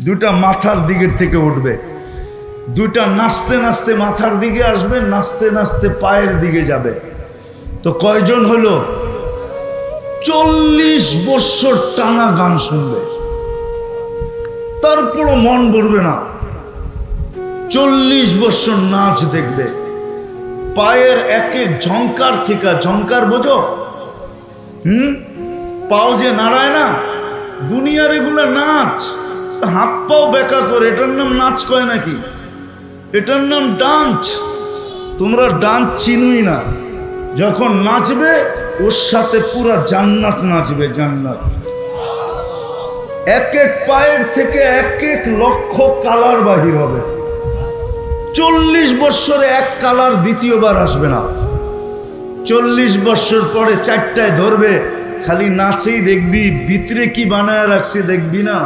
দুটা মাথার দিকের থেকে উঠবে, দুটা নাচতে নাচতে মাথার দিকে আসবে, নাচতে নাচতে পায়ের দিকে যাবে। তো কয়জন হলো? 40 বছর টানা গান শুনবে, তারপরও মন ভরবে না। 40 বছর নাচ দেখবে। পায়ের এক এক ঝংকার থেকে, ঝংকার বোঝো? পাও যে নাড়ায় না, দুনিয়ার এগুলা নাচ। হাত পাও বেকা করে, এটার নাম নাচ কয় নাকি? এটার নাম ডান্স। তোমরা ডান্স চিনুই না। যখন নাচবে ওর সাথে পুরা জান্নাত নাচবে, জান্নাত। এক এক পায়ের থেকে এক এক লক্ষ কালার বাহির হবে। 40 বছরে এক কালার দ্বিতীয়বার আসবে না। 40 বছর পরে 4টায় ধরবে, খালি নাচেই দেখবি, ভিতরে কি বানায় রাখছে দেখবি না।